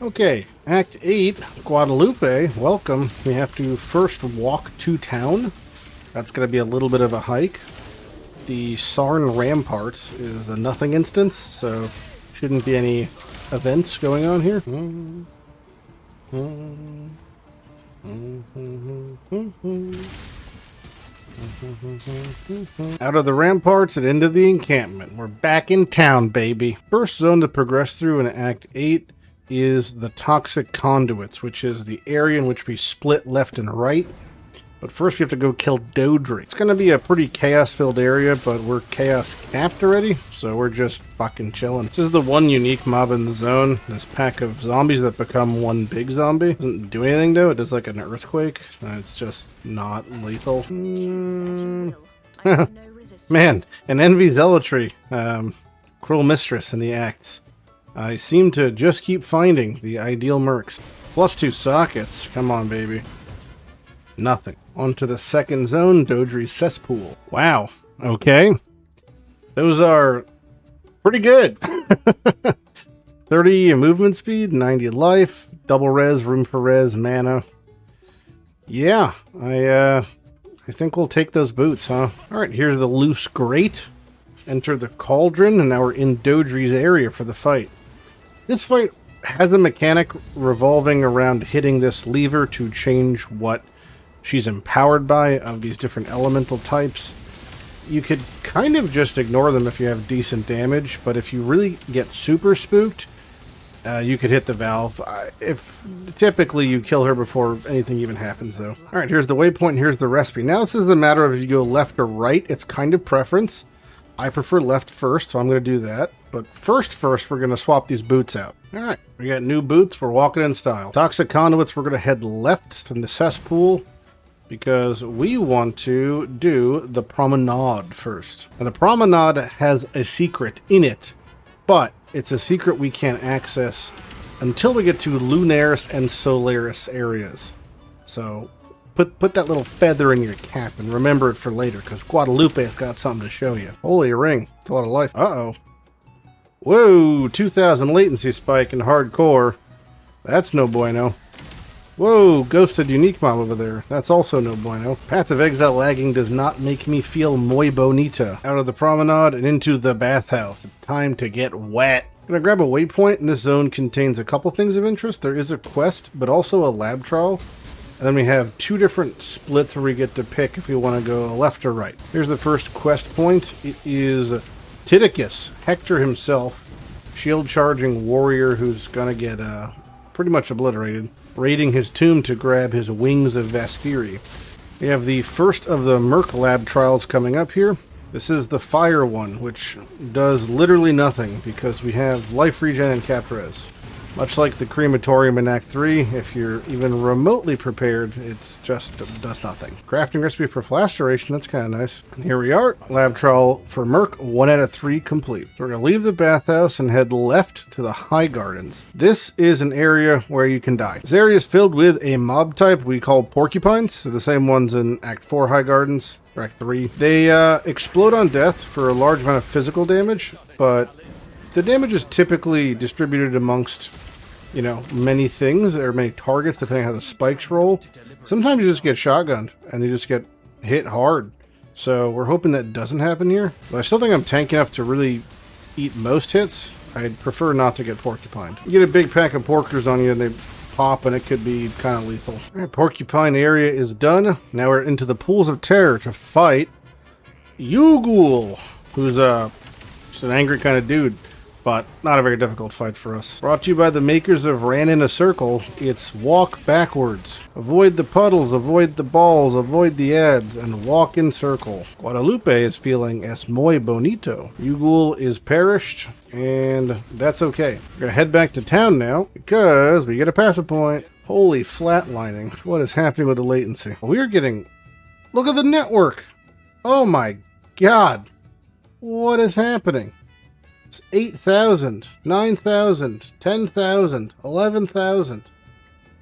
Okay, Act 8, Guadalupe, welcome. We have to first walk to town. That's going to be a little bit of a hike. The Sarn Ramparts is a nothing instance, so shouldn't be any events going on here. Out of the ramparts and into the encampment. We're back in town, baby. First zone to progress through in Act 8 is the Toxic Conduits, which is the area in which we split left and right. But first we have to go kill Dodri. It's going to be a pretty chaos-filled area, but we're chaos-capped already, so we're just fucking chilling. This is the one unique mob in the zone. This pack of zombies that become one big zombie. Doesn't do anything, though. It does like an earthquake. It's just not lethal. Man, an Envy Zealotry. Cruel Mistress in the Acts. I seem to just keep finding the ideal mercs. +2 sockets. Come on, baby. Nothing. On to the second zone, Dodri's Cesspool. Wow. Okay. Those are pretty good. 30 movement speed, 90 life, double res, room for res, mana. Yeah, I think we'll take those boots, huh? Alright, here's the loose grate. Enter the cauldron, and now we're in Dodri's area for the fight. This fight has a mechanic revolving around hitting this lever to change what she's empowered by of these different elemental types. You could kind of just ignore them if you have decent damage, but if you really get super spooked, you could hit the valve. If typically you kill her before anything even happens, though. Alright, here's the waypoint, here's the recipe. Now this is a matter of if you go left or right. It's kind of preference. I prefer left first, so I'm going to do that. But first, we're going to swap these boots out. Alright, we got new boots. We're walking in style. Toxic Conduits, we're going to head left from the cesspool because we want to do the promenade first. And the promenade has a secret in it, but it's a secret we can't access until we get to Lunaris and Solaris areas. So put that little feather in your cap and remember it for later, because Guadalupe has got something to show you. Holy ring. It's a lot of life. Uh-oh. Whoa, 2000 latency spike in hardcore. That's no bueno. Whoa, ghosted unique mob over there. That's also no bueno. Path of Exile lagging does not make me feel muy bonita. Out of the promenade and into the bathhouse. It's time to get wet. I'm gonna grab a waypoint, and this zone contains a couple things of interest. There is a quest, but also a lab trial. And then we have two different splits where we get to pick if we want to go left or right. Here's the first quest point. It is Titicus, Hector himself, shield-charging warrior who's going to get pretty much obliterated, raiding his tomb to grab his Wings of Vastiri. We have the first of the Merc Lab trials coming up here. This is the fire one, which does literally nothing because we have life regen and cap res. Much like the crematorium in Act 3, if you're even remotely prepared, it's just does nothing. Crafting recipe for flash duration, that's kind of nice. And here we are, lab trial for Merc, 1 out of 3 complete. So we're going to leave the bathhouse and head left to the High Gardens. This is an area where you can die. This area is filled with a mob type we call porcupines, so the same ones in Act 4 High Gardens, or Act 3. They explode on death for a large amount of physical damage, but the damage is typically distributed amongst, you know, many things or many targets depending on how the spikes roll. Sometimes you just get shotgunned and you just get hit hard. So we're hoping that doesn't happen here. But I still think I'm tanky enough to really eat most hits. I'd prefer not to get porcupined. You get a big pack of porkers on you and they pop and it could be kind of lethal. All right, porcupine area is done. Now we're into the pools of terror to fight Yugul, who's just an angry kind of dude. But not a very difficult fight for us. Brought to you by the makers of Ran in a Circle. It's walk backwards. Avoid the puddles, avoid the balls, avoid the ads, and walk in circle. Guadalupe is feeling es muy bonito. Yugul is perished, and that's okay. We're gonna head back to town now, because we get a passive point. Holy flatlining. What is happening with the latency? We're getting... Look at the network! Oh my god! What is happening? 8,000, 9,000, 10,000, 11,000.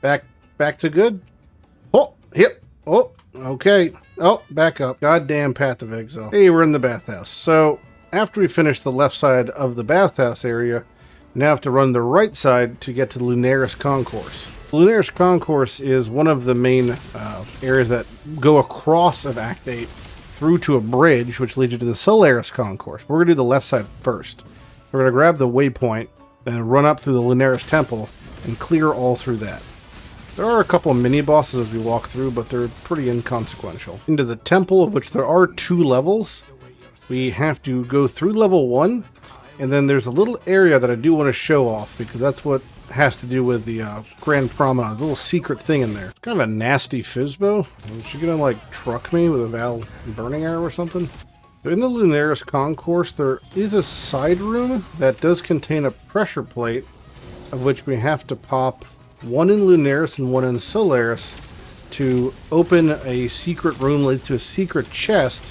Back to good. Oh, hip. Oh, okay. Oh, back up. Goddamn Path of Exile. Hey, we're in the bathhouse. So, after we finish the left side of the bathhouse area, Now I have to run the right side to get to the Lunaris Concourse. The Lunaris Concourse is one of the main areas that go across of Act 8 through to a bridge, which leads you to the Solaris Concourse. We're going to do the left side first. We're going to grab the waypoint, then run up through the Lunaris Temple, and clear all through that. There are a couple of mini-bosses as we walk through, but they're pretty inconsequential. Into the temple, of which there are 2 levels. We have to go through level 1, and then there's a little area that I do want to show off, because that's what has to do with the Grand Promenade. A little secret thing in there. It's kind of a nasty Fizzbo. Is she gonna, like, truck me with a Val burning arrow or something? So in the Lunaris Concourse, there is a side room that does contain a pressure plate, of which we have to pop one in Lunaris and one in Solaris to open a secret room leads to a secret chest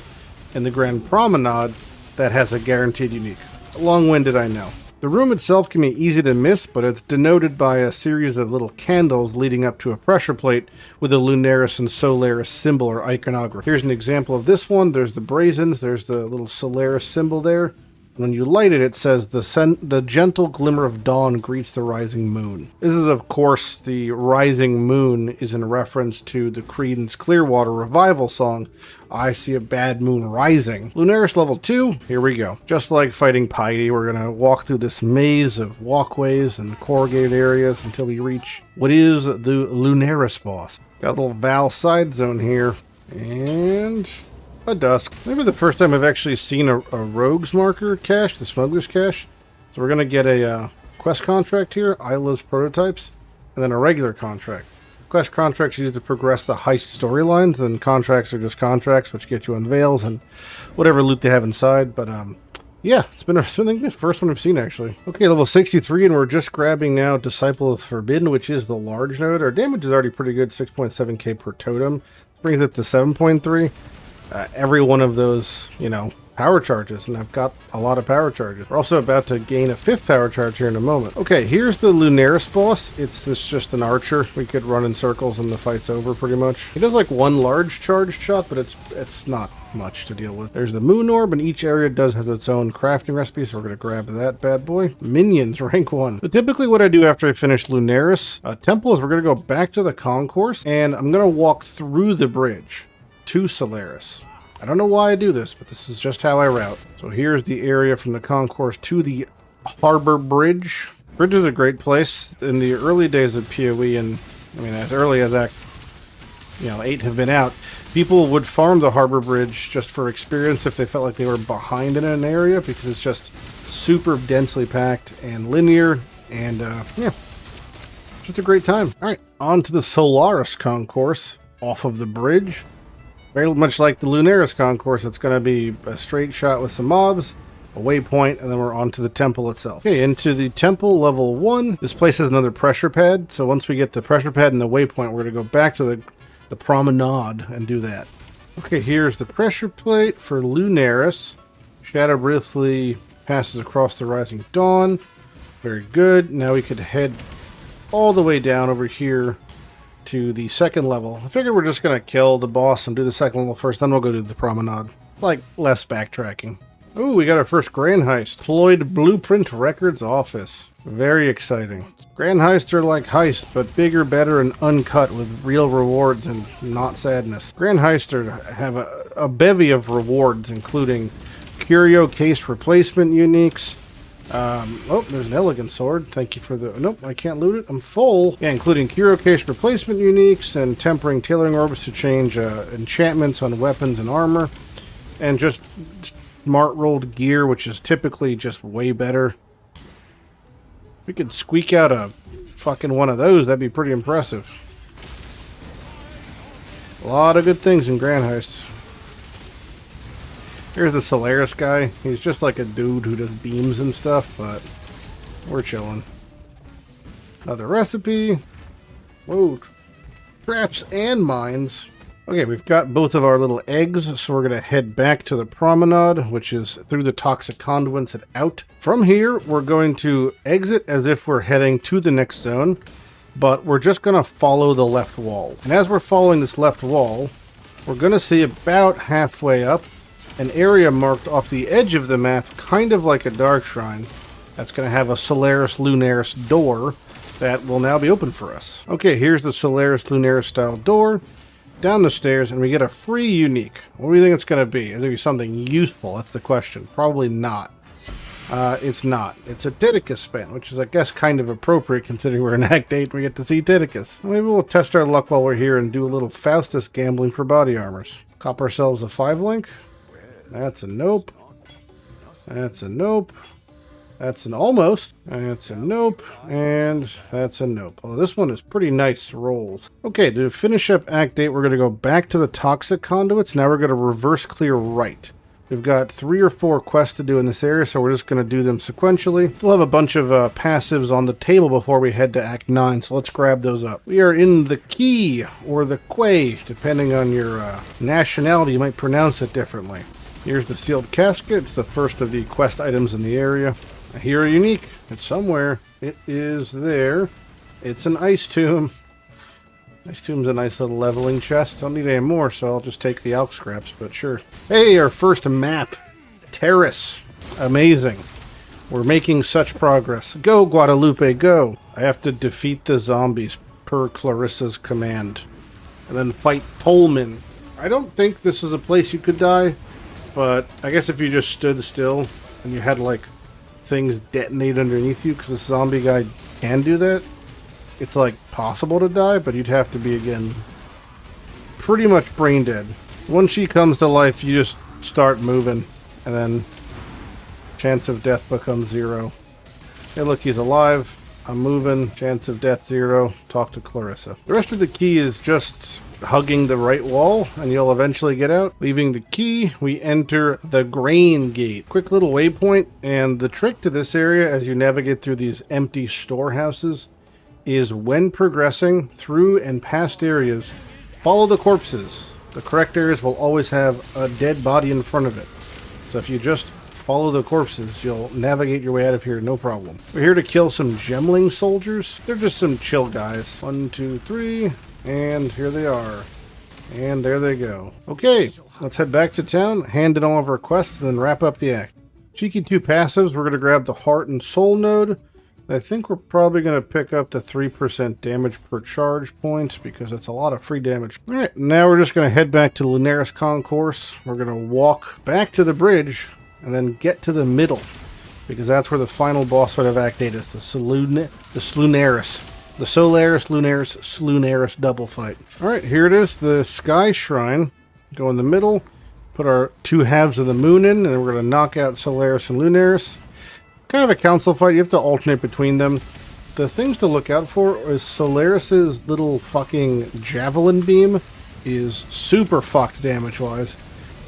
in the Grand Promenade that has a guaranteed unique. Long-winded, I know. The room itself can be easy to miss, but it's denoted by a series of little candles leading up to a pressure plate with a Lunaris and Solaris symbol or iconography. Here's an example of this one. There's the brazens, there's the little Solaris symbol there. When you light it, it says, the gentle glimmer of dawn greets the rising moon. This is, of course, the rising moon is in reference to the Creedence Clearwater Revival song, I See a Bad Moon Rising. Lunaris level 2, here we go. Just like fighting Piety, we're going to walk through this maze of walkways and corrugated areas until we reach what is the Lunaris boss. Got a little Val side zone here, and a dusk. Maybe the first time I've actually seen a rogues marker cache, the smuggler's cache. So we're going to get a quest contract here, Isla's prototypes, and then a regular contract. Quest contracts used to progress the heist storylines, and contracts are just contracts, which get you unveils and whatever loot they have inside. But yeah, it's been the first one I've seen, actually. Okay, level 63, and we're just grabbing now Disciple of the Forbidden, which is the large node. Our damage is already pretty good, 6.7k per totem. Brings it up to 7.3. Every one of those, you know, power charges, and I've got a lot of power charges. We're also about to gain a 5th power charge here in a moment. Okay, here's the Lunaris boss. It's just an archer. We could run in circles and the fight's over pretty much. He does like one large charged shot, but it's not much to deal with. There's the moon orb, and each area has its own crafting recipe, so we're going to grab that bad boy. Minions, rank 1. So typically what I do after I finish Lunaris Temple is we're going to go back to the concourse, and I'm going to walk through the bridge to Solaris. I don't know why I do this, but this is just how I route. So here's the area from the concourse to the Harbor Bridge. Bridge is a great place. In the early days of PoE, and I mean as early as Act 8 have been out, people would farm the Harbor Bridge just for experience if they felt like they were behind in an area, because it's just super densely packed and linear, and yeah, just a great time. Alright, on to the Solaris Concourse off of the bridge. Very much like the Lunaris Concourse, it's going to be a straight shot with some mobs, a waypoint, and then we're on to the temple itself. Okay, into the temple level 1. This place has another pressure pad, so once we get the pressure pad and the waypoint, we're going to go back to the promenade and do that. Okay, here's the pressure plate for Lunaris. Shadow briefly passes across the rising dawn. Very good. Now we could head all the way down over here to the 2nd level. I figured we're just going to kill the boss and do the 2nd level first, then we'll go to the promenade. Like, less backtracking. Ooh, we got our first Grand Heist. Deployed Blueprint Records Office. Very exciting. Grand Heists are like heists, but bigger, better, and uncut with real rewards and not sadness. Grand Heists have a bevy of rewards, including curio case replacement uniques. Oh, there's an elegant sword. Thank you for the... Nope, I can't loot it. I'm full. Yeah, including curio case replacement uniques and tempering tailoring orbs to change enchantments on weapons and armor. And just smart rolled gear, which is typically just way better. We could squeak out a fucking one of those. That'd be pretty impressive. A lot of good things in Grand Heists. Here's the Solaris guy. He's just like a dude who does beams and stuff, but we're chilling. Another recipe. Whoa. Traps and mines. Okay, we've got both of our little eggs, so we're going to head back to the promenade, which is through the toxic conduits and out. From here, we're going to exit as if we're heading to the next zone, but we're just going to follow the left wall. And as we're following this left wall, we're going to see about halfway up an area marked off the edge of the map, kind of like a dark shrine, That's going to have a Solaris Lunaris door that will now be open for us. Okay, here's the Solaris Lunaris style door. Down the stairs, and we get a free unique. What do you think it's going to be? Is it going to be something useful? That's the question. Probably not. It's not. It's a Titicus spin, which is, I guess, kind of appropriate considering we're in Act 8 and we get to see Titicus. Maybe we'll test our luck while we're here and do a little Faustus gambling for body armors. Cop ourselves a 5-link. That's a nope. That's a nope. That's an almost. That's a nope. And that's a nope. Although this one is pretty nice rolls. Okay, to finish up Act 8, we're going to go back to the toxic conduits. Now we're going to reverse clear right. We've got 3 or 4 quests to do in this area, so we're just going to do them sequentially. We'll have a bunch of passives on the table before we head to Act 9, so let's grab those up. We are in the Key, or the Quay, depending on your nationality, you might pronounce it differently. Here's the sealed casket. It's the first of the quest items in the area. A hero unique. It's somewhere. It is there. It's an ice tomb. Ice tomb's a nice little leveling chest. Don't need any more, so I'll just take the alk scraps, but sure. Hey, our first map. Terrace. Amazing. We're making such progress. Go, Guadalupe, go. I have to defeat the zombies per Clarissa's command. And then fight Tolman. I don't think this is a place you could die, but I guess if you just stood still and you had, like, things detonate underneath you, because the zombie guy can do that, it's like possible to die, but you'd have to be, again, pretty much brain dead. Once she comes to life, you just start moving, and then chance of death becomes 0. Hey, look, he's alive. I'm moving. Chance of death 0. Talk to Clarissa. The rest of the key is just hugging the right wall, and you'll eventually get out. Leaving the key, we enter the grain gate. Quick little waypoint, and the trick to this area as you navigate through these empty storehouses is when progressing through and past areas, follow the corpses. The correct areas will always have a dead body in front of it. So if you just follow the corpses, you'll navigate your way out of here, no problem. We're here to kill some gemling soldiers. They're just some chill guys. 1, 2, 3, and here they are. And there they go. Okay, let's head back to town, hand in all of our quests, and then wrap up the act. Cheeky 2 passives, we're going to grab the heart and soul node. I think we're probably going to pick up the 3% damage per charge point, because that's a lot of free damage. Alright, now we're just going to head back to Lunaris Concourse. We're going to walk back to the bridge, and then get to the middle, because that's where the final boss fight of Act 8 is, the Slunaris. The Solaris Lunaris Slunaris double fight. Alright, here it is, the Sky Shrine. Go in the middle, put our 2 halves of the moon in, and we're going to knock out Solaris and Lunaris. Kind of a council fight, you have to alternate between them. The things to look out for is Solaris's little fucking javelin beam is super fucked damage-wise.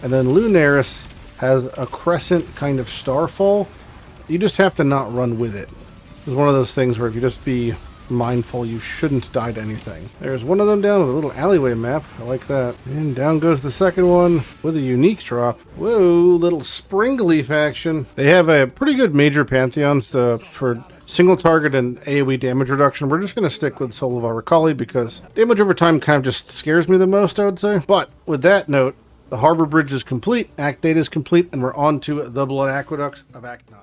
And then Lunaris has a crescent kind of starfall. You just have to not run with it. This is one of those things where if you just be mindful, you shouldn't die to anything. There's one of them down with a little alleyway map. I like that. And down goes the second one with a unique drop. Whoa, little Springleaf action. They have a pretty good major pantheons for single target and AoE damage reduction. We're just going to stick with Soul of Aracali because damage over time kind of just scares me the most, I would say. But with that note, the Harbor Bridge is complete, Act 8 is complete, and we're on to the Blood Aqueducts of Act 9.